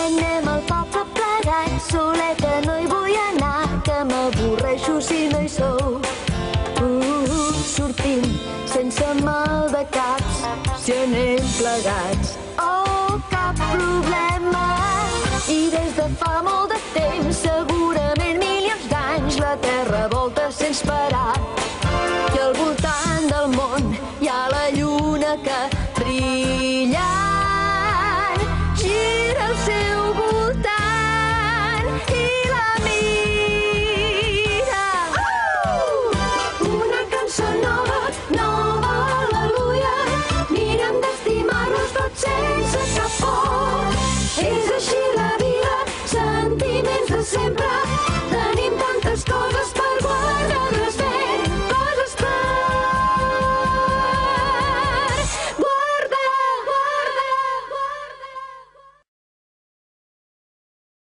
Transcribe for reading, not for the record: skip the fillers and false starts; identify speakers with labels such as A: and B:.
A: Anem al poble plegats, soleta no hi vull anar, que m'avorreixo si no hi sou. Sortim sense mal de caps, si anem plegats. Oh, cap problema. I des de fa molt de temps, segurament milions d'anys, la Terra volta sense parar.